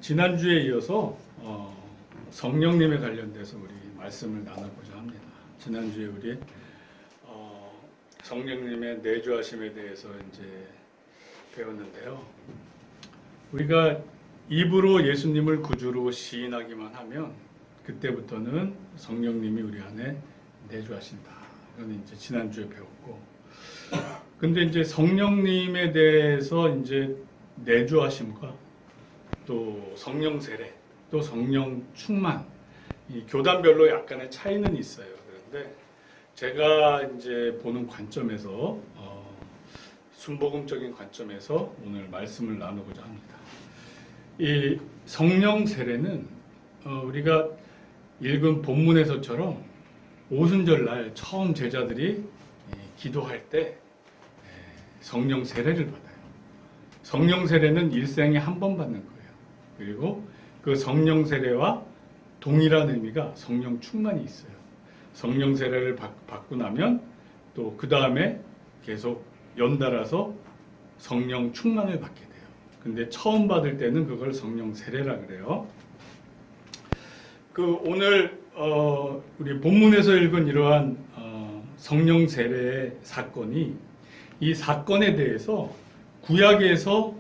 지난주에 이어서 성령님에 관련돼서 우리 말씀을 나눠보자 합니다. 지난주에 우리 성령님의 내주하심에 대해서 이제 배웠는데요. 우리가 입으로 예수님을 구주로 시인하기만 하면 그때부터는 성령님이 우리 안에 내주하신다. 이건 이제 지난주에 배웠고, 근데 이제 성령님에 대해서 이제 내주하심과 또 성령 세례, 또 성령 충만, 이 교단별로 약간의 차이는 있어요. 그런데 제가 이제 보는 관점에서 순복음적인 관점에서 오늘 말씀을 나누고자 합니다. 이 성령 세례는 우리가 읽은 본문에서처럼 오순절 날 처음 제자들이 기도할 때 성령 세례를 받아요. 성령 세례는 일생에 한 번 받는 거예요. 그리고 그 성령 세례와 동일한 의미가 성령 충만이 있어요. 성령 세례를 받고 나면 또 그 다음에 계속 연달아서 성령 충만을 받게 돼요. 근데 처음 받을 때는 그걸 성령 세례라 그래요. 그 오늘 우리 본문에서 읽은 이러한 성령 세례의 사건이, 이 사건에 대해서 구약에서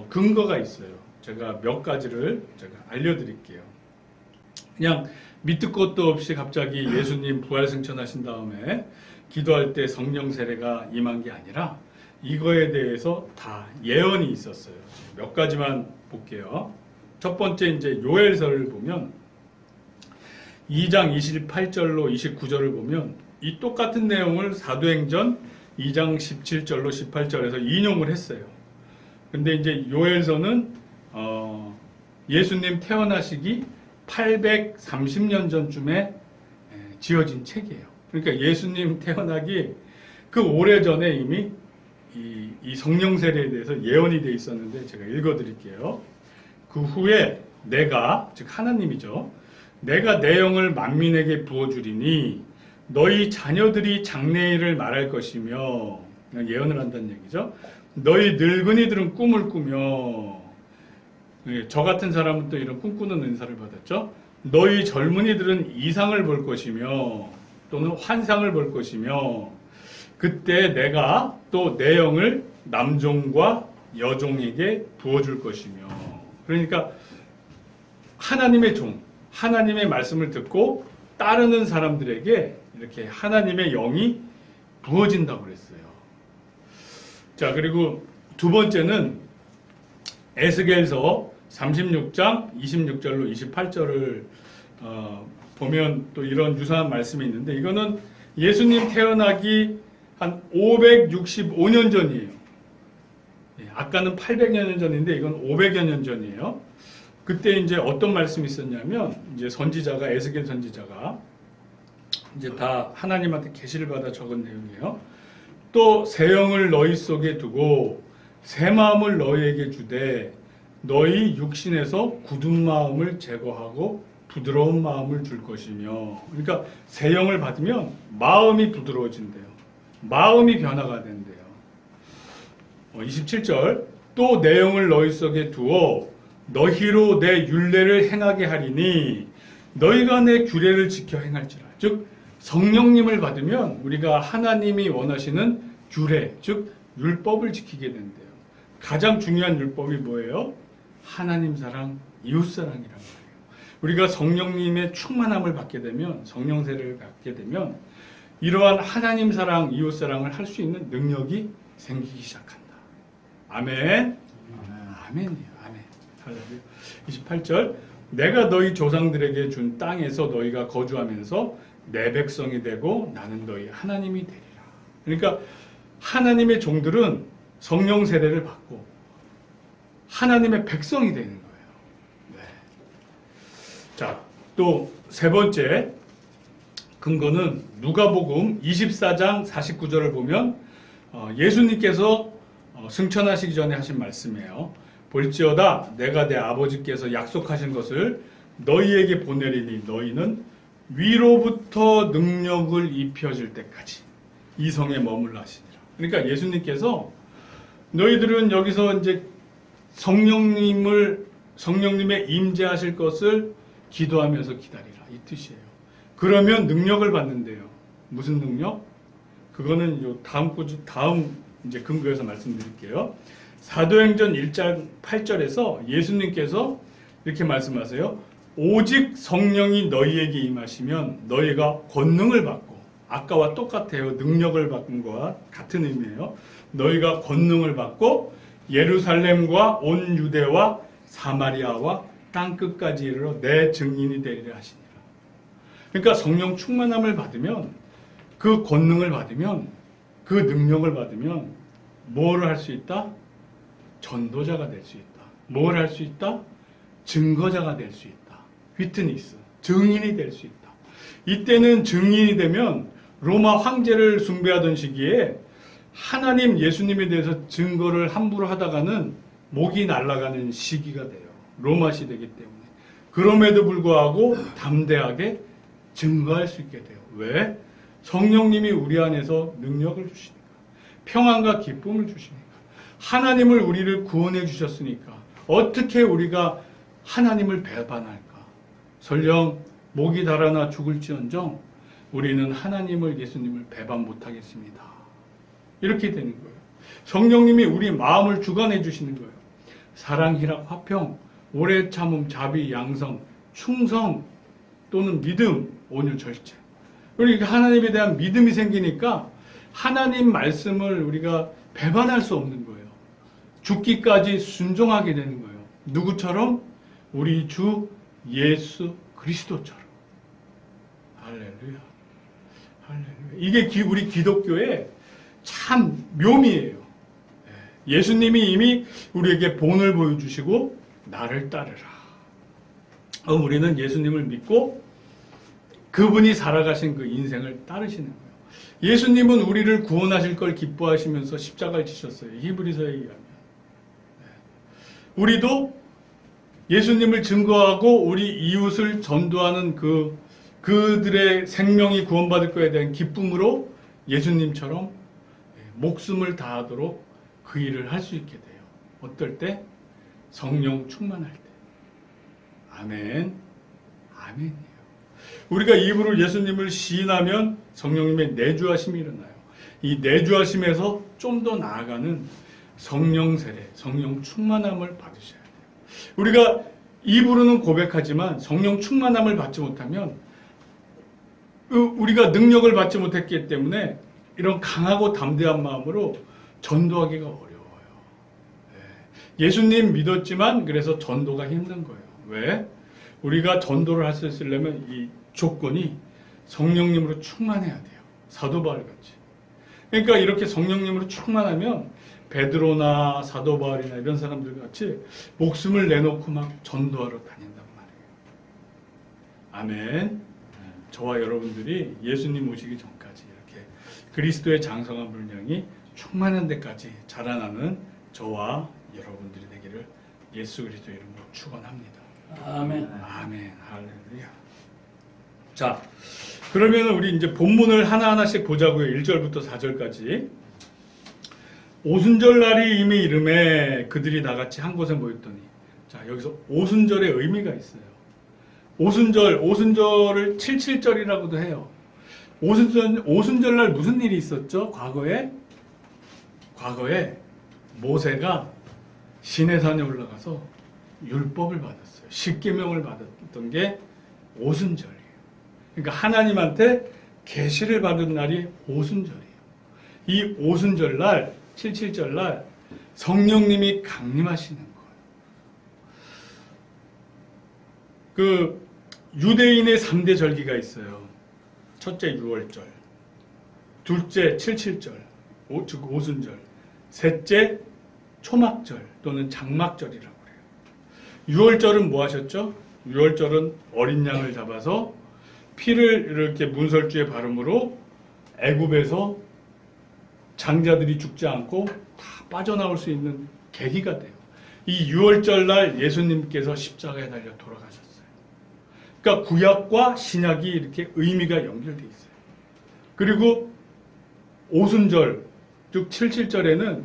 근거가 있어요. 제가 몇 가지를 제가 알려드릴게요. 그냥 밑도 끝도 없이 갑자기 예수님 부활 승천하신 다음에 기도할 때 성령 세례가 임한 게 아니라 이거에 대해서 다 예언이 있었어요. 몇 가지만 볼게요. 첫 번째 이제 요엘서를 보면 2장 28절로 29절을 보면 이 똑같은 내용을 사도행전 2장 17절로 18절에서 인용을 했어요. 근데 이제 요엘서는 예수님 태어나시기 830년 전쯤에 지어진 책이에요. 그러니까 예수님 태어나기 그 오래전에 이미 이 성령 세례에 대해서 예언이 되어 있었는데 제가 읽어드릴게요. 그 후에 내가, 즉 하나님이죠, 내가 내 영을 만민에게 부어주리니 너희 자녀들이 장래일을 말할 것이며, 예언을 한다는 얘기죠. 너희 늙은이들은 꿈을 꾸며, 저 같은 사람은 또 이런 꿈꾸는 은사를 받았죠. 너희 젊은이들은 이상을 볼 것이며 또는 환상을 볼 것이며 그때 내가 또 내 영을 남종과 여종에게 부어줄 것이며. 그러니까 하나님의 종, 하나님의 말씀을 듣고 따르는 사람들에게 이렇게 하나님의 영이 부어진다고 그랬어요. 자, 그리고 두 번째는 에스겔서 36장 26절로 28절을 보면 또 이런 유사한 말씀이 있는데, 이거는 예수님 태어나기 한 565년 전이에요. 아까는 800여 년 전인데 이건 500여 년 전이에요. 그때 이제 어떤 말씀이 있었냐면, 이제 선지자가, 에스겔 선지자가 이제 다 하나님한테 계시를 받아 적은 내용이에요. 또 새 영을 너희 속에 두고 새 마음을 너희에게 주되 너희 육신에서 굳은 마음을 제거하고 부드러운 마음을 줄 것이며. 그러니까 새 영을 받으면 마음이 부드러워진대요. 마음이 변화가 된대요. 27절, 또 내 영을 너희 속에 두어 너희로 내 율례를 행하게 하리니 너희가 내 규례를 지켜 행할지라. 즉 성령님을 받으면 우리가 하나님이 원하시는 규례, 즉 율법을 지키게 된대요. 가장 중요한 율법이 뭐예요? 하나님 사랑, 이웃 사랑이란 말이에요. 우리가 성령님의 충만함을 받게 되면, 성령 세례를 받게 되면 이러한 하나님 사랑, 이웃 사랑을 할 수 있는 능력이 생기기 시작한다. 아멘. 아멘이에요. 아멘. 할렐루야. 28절, 내가 너희 조상들에게 준 땅에서 너희가 거주하면서 내 백성이 되고 나는 너희 하나님이 되리라. 그러니까 하나님의 종들은 성령 세례를 받고 하나님의 백성이 되는 거예요. 네. 자, 또 세 번째 근거는 누가복음 24장 49절을 보면 예수님께서 승천하시기 전에 하신 말씀이에요. 볼지어다 내가 내 아버지께서 약속하신 것을 너희에게 보내리니 너희는 위로부터 능력을 입혀질 때까지 이 성에 머물라 하시니라. 그러니까 예수님께서 너희들은 여기서 이제 성령님을 성령님의 임재하실 것을 기도하면서 기다리라 이 뜻이에요. 그러면 능력을 받는데요. 무슨 능력? 그거는 요 다음 이제 근거에서 말씀드릴게요. 사도행전 1장 8절에서 예수님께서 이렇게 말씀하세요. 오직 성령이 너희에게 임하시면 너희가 권능을 받고, 아까와 똑같아요. 능력을 받은 것과 같은 의미예요. 너희가 권능을 받고 예루살렘과 온 유대와 사마리아와 땅끝까지 이르러 내 증인이 되리라 하시니라. 그러니까 성령 충만함을 받으면, 그 권능을 받으면, 그 능력을 받으면 뭐를 할 수 있다? 전도자가 될 수 있다. 뭘 할 수 있다? 증거자가 될 수 있다. 위트니스, 증인이 될 수 있다. 이때는 증인이 되면 로마 황제를 숭배하던 시기에 하나님 예수님에 대해서 증거를 함부로 하다가는 목이 날아가는 시기가 돼요. 로마 시대이기 때문에. 그럼에도 불구하고 담대하게 증거할 수 있게 돼요. 왜? 성령님이 우리 안에서 능력을 주시니까. 평안과 기쁨을 주시니까. 하나님을 우리를 구원해 주셨으니까. 어떻게 우리가 하나님을 배반할까? 설령 목이 달아나 죽을지언정 우리는 하나님을, 예수님을 배반 못하겠습니다. 이렇게 되는 거예요. 성령님이 우리 마음을 주관해 주시는 거예요. 사랑, 희락, 화평, 오래 참음, 자비, 양성, 충성 또는 믿음, 온유, 절제. 그러니까 하나님에 대한 믿음이 생기니까 하나님 말씀을 우리가 배반할 수 없는 거예요. 죽기까지 순종하게 되는 거예요. 누구처럼? 우리 주 예수 그리스도처럼. 할렐루야. 할렐루야. 이게 우리 기독교의 참 묘미예요. 예수님이 이미 우리에게 본을 보여주시고 나를 따르라. 우리는 예수님을 믿고 그분이 살아가신 그 인생을 따르시는 거예요. 예수님은 우리를 구원하실 걸 기뻐하시면서 십자가를 지셨어요. 히브리서에 의하면. 우리도 예수님을 증거하고 우리 이웃을 전도하는 그들의 생명이 구원받을 것에 대한 기쁨으로 예수님처럼 목숨을 다하도록 그 일을 할 수 있게 돼요. 어떨 때? 성령 충만할 때. 아멘. 아멘이에요. 우리가 입으로 예수님을 시인하면 성령님의 내주하심이 일어나요. 이 내주하심에서 좀 더 나아가는 성령 세례, 성령 충만함을 받으셔야 돼요. 우리가 입으로는 고백하지만 성령 충만함을 받지 못하면, 우리가 능력을 받지 못했기 때문에 이런 강하고 담대한 마음으로 전도하기가 어려워요. 예수님 믿었지만 그래서 전도가 힘든 거예요. 왜? 우리가 전도를 할 수 있으려면 이 조건이 성령님으로 충만해야 돼요. 사도 바울 같이. 그러니까 이렇게 성령님으로 충만하면 베드로나 사도 바울이나 이런 사람들 같이 목숨을 내놓고 막 전도하러 다닌단 말이에요. 아멘. 저와 여러분들이 예수님 오시기 전까지 이렇게 그리스도의 장성한 분량이 충만한 데까지 자라나는 저와 여러분들이 되기를 예수 그리스도 이름으로 축원합니다. 아멘. 아멘. 할렐루야. 자, 그러면 우리 이제 본문을 하나하나씩 보자고요. 1절부터 4절까지. 오순절날이 이미 이름에 그들이 나같이 한 곳에 모였더니, 자, 여기서 오순절의 의미가 있어요. 오순절을 77절이라고도 해요. 오순절날 무슨 일이 있었죠? 과거에 모세가 시내산에 올라가서 율법을 받았어요. 십계명을 받았던 게 오순절이에요. 그러니까 하나님한테 계시를 받은 날이 오순절이에요. 이 오순절날, 77절날 성령님이 강림하시는 거예요. 그 유대인의 3대 절기가 있어요. 첫째 6월절, 둘째 77절, 즉 오순절, 셋째 초막절 또는 장막절이라고 그래요. 6월절은 뭐 하셨죠? 6월절은 어린 양을 잡아서 피를 이렇게 문설주에 바름으로 애굽에서 장자들이 죽지 않고 다 빠져나올 수 있는 계기가 돼요. 이 6월절 날 예수님께서 십자가에 달려 돌아가셨어요. 그러니까 구약과 신약이 이렇게 의미가 연결돼 있어요. 그리고 오순절, 즉 77절에는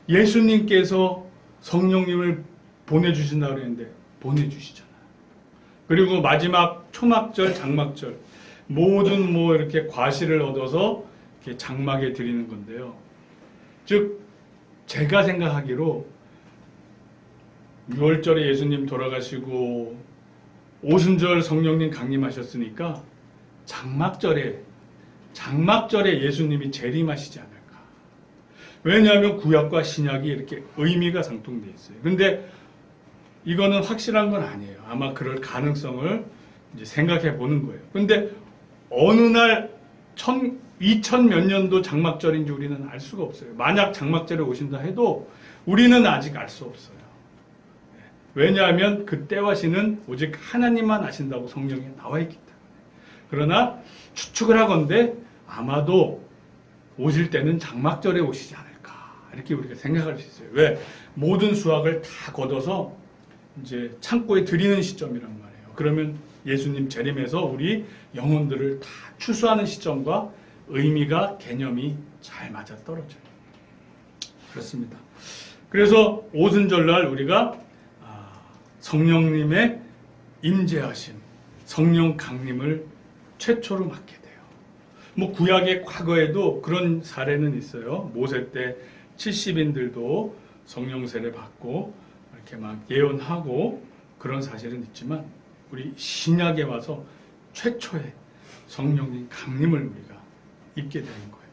예수님께서 성령님을 보내주신다고 그랬는데 보내주시잖아요. 그리고 마지막 초막절, 장막절 모든 뭐 이렇게 과실을 얻어서 이렇게 장막에 드리는 건데요. 즉 제가 생각하기로 6월절에 예수님 돌아가시고 오순절 성령님 강림하셨으니까 장막절에 예수님이 재림하시지 않을까. 왜냐하면 구약과 신약이 이렇게 의미가 상통되어 있어요. 근데 이거는 확실한 건 아니에요. 아마 그럴 가능성을 이제 생각해 보는 거예요. 근데 어느 날 2000 몇 년도 장막절인지 우리는 알 수가 없어요. 만약 장막절에 오신다 해도 우리는 아직 알 수 없어요. 왜냐하면 그때와 시는 오직 하나님만 아신다고 성경에 나와 있기 때문에. 그러나 추측을 하건대 아마도 오실 때는 장막절에 오시지 않을까 이렇게 우리가 생각할 수 있어요. 왜? 모든 수확을 다 걷어서 이제 창고에 드리는 시점이란 말이에요. 그러면 예수님 재림에서 우리 영혼들을 다 추수하는 시점과 의미가 개념이 잘 맞아떨어져요. 그렇습니다. 그래서 오순절날 우리가 성령님의 임재하심, 성령 강림을 최초로 맞게 돼요. 뭐 구약의 과거에도 그런 사례는 있어요. 모세 때 70인들도 성령 세례 받고 이렇게 막 예언하고 그런 사실은 있지만 우리 신약에 와서 최초의 성령님 강림을 우리가 입게 되는 거예요.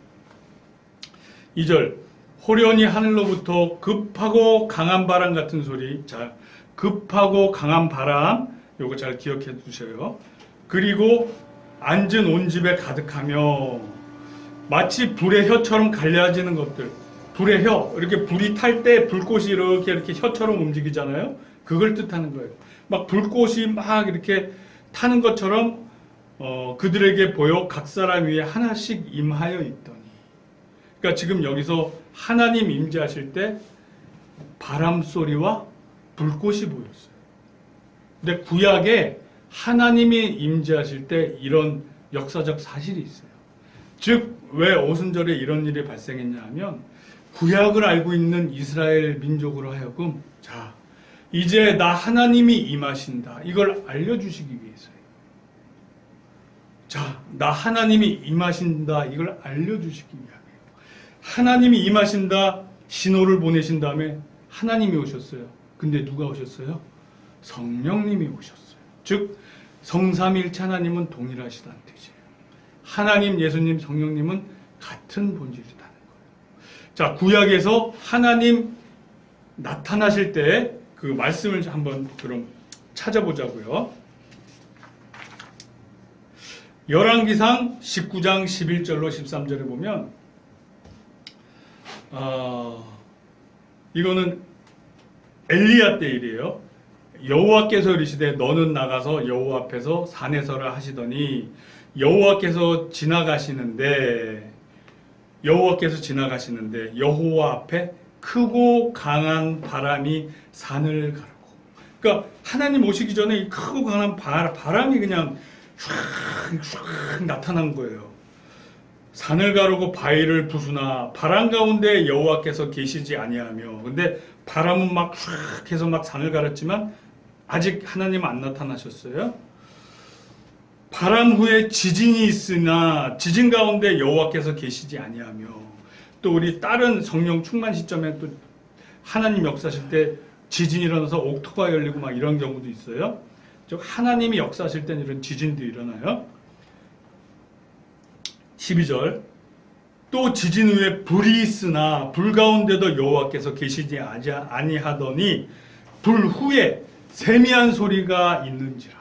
2절 호련히 하늘로부터 급하고 강한 바람 같은 소리. 자, 급하고 강한 바람 요거 잘 기억해 두셔요. 그리고 앉은 온 집에 가득하며 마치 불의 혀처럼 갈라지는 것들. 불의 혀, 이렇게 불이 탈 때 불꽃이 이렇게 혀처럼 움직이잖아요. 그걸 뜻하는 거예요. 막 불꽃이 막 이렇게 타는 것처럼 그들에게 보여 각 사람 위에 하나씩 임하여 있더니. 그러니까 지금 여기서 하나님 임재하실 때 바람 소리와 불꽃이 보였어요. 근데 구약에 하나님이 임재하실 때 이런 역사적 사실이 있어요. 즉, 왜 오순절에 이런 일이 발생했냐 하면 구약을 알고 있는 이스라엘 민족으로 하여금 자, 이제 나 하나님이 임하신다. 이걸 알려주시기 위해서예요. 자, 나 하나님이 임하신다. 이걸 알려주시기 위함이에요. 하나님이 임하신다. 신호를 보내신 다음에 하나님이 오셨어요. 근데 누가 오셨어요? 성령님이 오셨어요. 즉 성삼일체 하나님은 동일하시다는 뜻이에요. 하나님, 예수님, 성령님은 같은 본질이라는 거예요. 자, 구약에서 하나님 나타나실 때 그 말씀을 한번 그럼 찾아보자고요. 열왕기상 19장 11절로 13절에 보면 이거는 엘리야 때 일이에요. 여호와께서 이르시되 너는 나가서 여호와 앞에서 산에 서라 하시더니 여호와께서 지나가시는데 여호와 앞에 크고 강한 바람이 산을 가르고. 그러니까 하나님 오시기 전에 이 크고 강한 바람이 그냥 쫙 나타난 거예요. 산을 가르고 바위를 부수나 바람 가운데 여호와께서 계시지 아니하며. 근데 바람은 막 쫙 해서 막 산을 가르지만 아직 하나님 안 나타나셨어요. 바람 후에 지진이 있으나 지진 가운데 여호와께서 계시지 아니하며. 또 우리 다른 성령 충만 시점에 또 하나님 역사하실 때 지진이 일어나서 옥토가 열리고 막 이런 경우도 있어요. 즉 하나님이 역사하실 때는 이런 지진도 일어나요. 12절 또 지진 후에 불이 있으나 불 가운데도 여호와께서 계시지 아니하더니 불 후에 세미한 소리가 있는지라.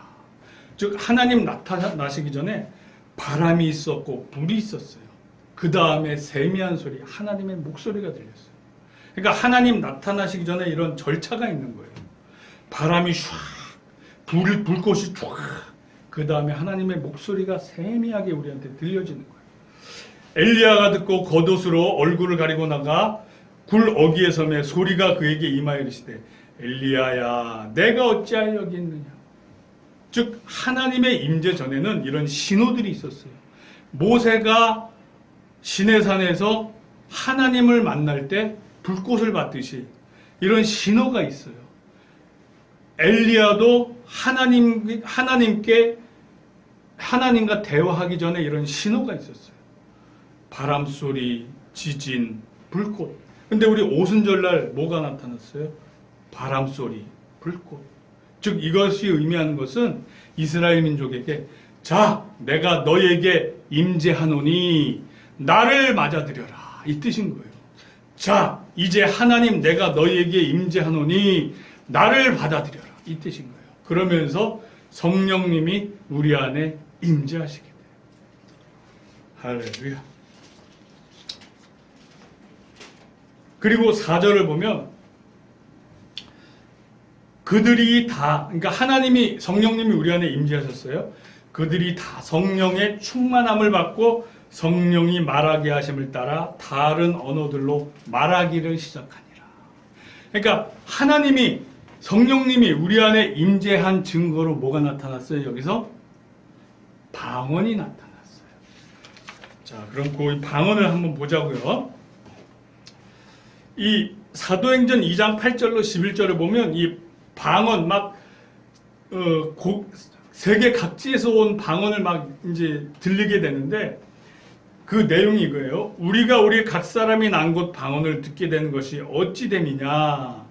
즉 하나님 나타나시기 전에 바람이 있었고 불이 있었어요. 그 다음에 세미한 소리, 하나님의 목소리가 들렸어요. 그러니까 하나님 나타나시기 전에 이런 절차가 있는 거예요. 바람이 샥, 불꽃이 쫙, 그 다음에 하나님의 목소리가 세미하게 우리한테 들려지는 거예요. 엘리야가 듣고 겉옷으로 얼굴을 가리고 나가 굴 어귀에 섬에 소리가 그에게 임하여 이르시되 엘리야야 내가 어찌하여 여기 있느냐. 즉 하나님의 임재 전에는 이런 신호들이 있었어요. 모세가 시내산에서 하나님을 만날 때 불꽃을 받듯이 이런 신호가 있어요. 엘리야도 하나님과 대화하기 전에 이런 신호가 있었어요. 바람 소리, 지진, 불꽃. 근데 우리 오순절날 뭐가 나타났어요? 바람 소리, 불꽃. 즉 이것이 의미하는 것은 이스라엘 민족에게 자, 내가 너에게 임재하노니 나를 맞아들여라, 이 뜻인 거예요. 자, 이제 하나님 내가 너에게 임재하노니 나를 받아들여라, 이 뜻인 거예요. 그러면서 성령님이 우리 안에 임재하시게 돼요. 할렐루야. 그리고 4절을 보면 그들이 다, 그러니까 하나님이, 성령님이 우리 안에 임재하셨어요. 그들이 다 성령의 충만함을 받고 성령이 말하게 하심을 따라 다른 언어들로 말하기를 시작하니라. 그러니까 하나님이, 성령님이 우리 안에 임재한 증거로 뭐가 나타났어요? 여기서 방언이 나타났어요. 자, 그럼 그 방언을 한번 보자고요. 이 사도행전 2장 8절로 11절을 보면 이 방언 막 세계 각지에서 온 방언을 막 이제 들리게 되는데 그 내용이 이거예요. 우리가 우리 각 사람이 난 곳 방언을 듣게 되는 것이 어찌 됨이냐.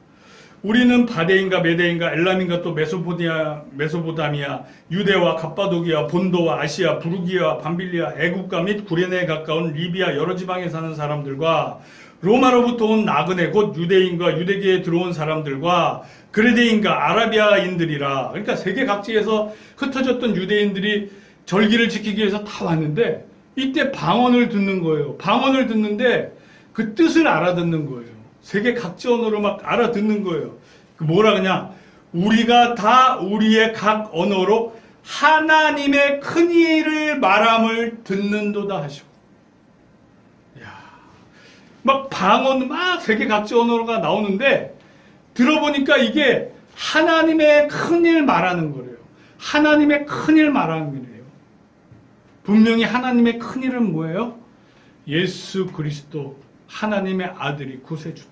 우리는 바데인가 메데인가 엘람인가 또 메소포타미아, 유대와 갑바도기아, 본도와 아시아, 부르기아, 밤빌리아, 애국가 및 구레네에 가까운 리비아 여러 지방에 사는 사람들과 로마로부터 온 나그네 곧 유대인과 유대계에 들어온 사람들과 그레데인과 아라비아인들이라. 그러니까 세계 각지에서 흩어졌던 유대인들이 절기를 지키기 위해서 다 왔는데 이때 방언을 듣는 거예요. 방언을 듣는데 그 뜻을 알아듣는 거예요. 세계 각지 언어로 막 알아듣는 거예요. 그 뭐라 그냥 우리가 다 우리의 각 언어로 하나님의 큰 일을 말함을 듣는도다 하시고. 막 방언 막 세계 각지 언어가 나오는데 들어보니까 이게 하나님의 큰일 말하는 거래요. 하나님의 큰일 말하는 거래요. 분명히 하나님의 큰일은 뭐예요? 예수 그리스도 하나님의 아들이 구세주다.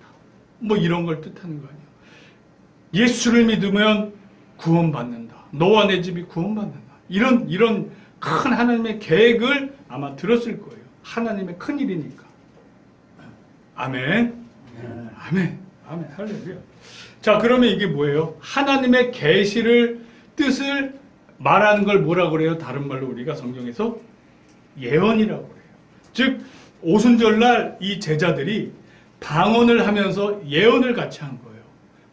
뭐 이런 걸 뜻하는 거 아니에요. 예수를 믿으면 구원받는다. 너와 내 집이 구원받는다. 이런 큰 하나님의 계획을 아마 들었을 거예요. 하나님의 큰일이니까. 아멘. 아멘. 아멘. 할렐루야. 자, 그러면 이게 뭐예요? 하나님의 계시를 뜻을 말하는 걸 뭐라고 그래요? 다른 말로 우리가 성경에서 예언이라고 그래요. 즉 오순절날 이 제자들이 방언을 하면서 예언을 같이 한 거예요.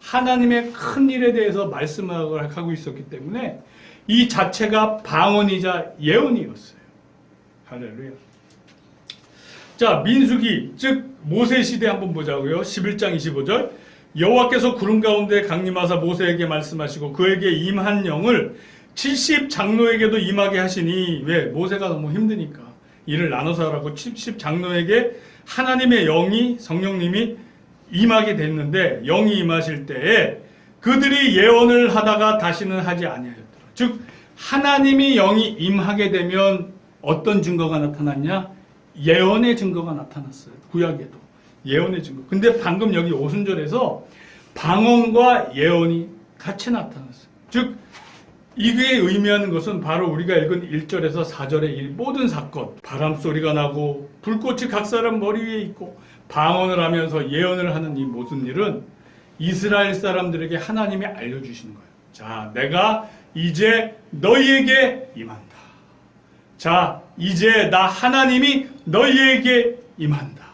하나님의 큰 일에 대해서 말씀하고 있었기 때문에 이 자체가 방언이자 예언이었어요. 할렐루야. 자, 민수기 즉 모세 시대 한번 보자고요. 11장 25절. 여호와께서 구름 가운데 강림하사 모세에게 말씀하시고 그에게 임한 영을 70 장로에게도 임하게 하시니. 왜? 모세가 너무 힘드니까 일을 나눠서 하라고 70 장로에게 하나님의 영이, 성령님이 임하게 됐는데 영이 임하실 때에 그들이 예언을 하다가 다시는 하지 아니하였더라. 즉 하나님이 영이 임하게 되면 어떤 증거가 나타났냐? 예언의 증거가 나타났어요. 구약에도 예언의 증거. 근데 방금 여기 오순절에서 방언과 예언이 같이 나타났어요. 즉 이게 의미하는 것은 바로 우리가 읽은 1절에서 4절의 이 모든 사건, 바람소리가 나고 불꽃이 각 사람 머리 위에 있고 방언을 하면서 예언을 하는 이 모든 일은 이스라엘 사람들에게 하나님이 알려주시는 거예요. 자, 내가 이제 너희에게 임한다. 자, 이제 나 하나님이 너희에게 임한다.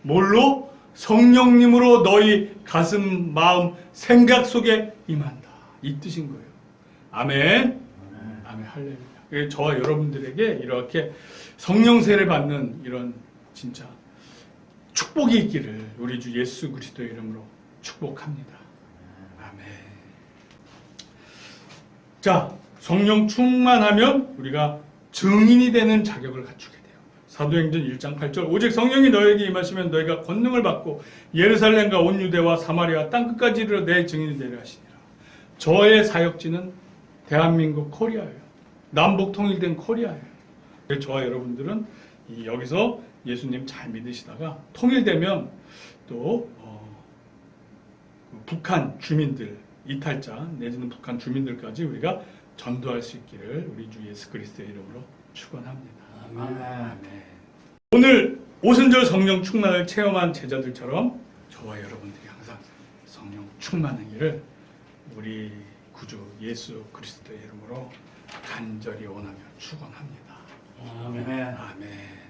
뭘로? 성령님으로 너희 가슴, 마음, 생각 속에 임한다. 이 뜻인 거예요. 아멘. 아멘. 할렐루야. 저와 여러분들에게 이렇게 성령 세례 받는 이런 진짜 축복이 있기를 우리 주 예수 그리스도의 이름으로 축복합니다. 아멘. 자, 성령 충만하면 우리가 증인이 되는 자격을 갖추게 돼요. 사도행전 1장 8절. 오직 성령이 너에게 임하시면 너희가 권능을 받고 예루살렘과 온 유대와 사마리아 땅끝까지 이르러 내 증인이 되려 하시니라. 저의 사역지는 대한민국 코리아예요. 남북 통일된 코리아예요. 저와 여러분들은 여기서 예수님 잘 믿으시다가 통일되면 또 북한 주민들 이탈자 내지는 북한 주민들까지 우리가 전도할 수 있기를 우리 주 예수 그리스도의 이름으로 축원합니다. 아멘. 오늘 오순절 성령 충만을 체험한 제자들처럼 저와 여러분들이 항상 성령 충만하기를 우리 구주 예수 그리스도의 이름으로 간절히 원하며 축원합니다. 아멘. 아멘.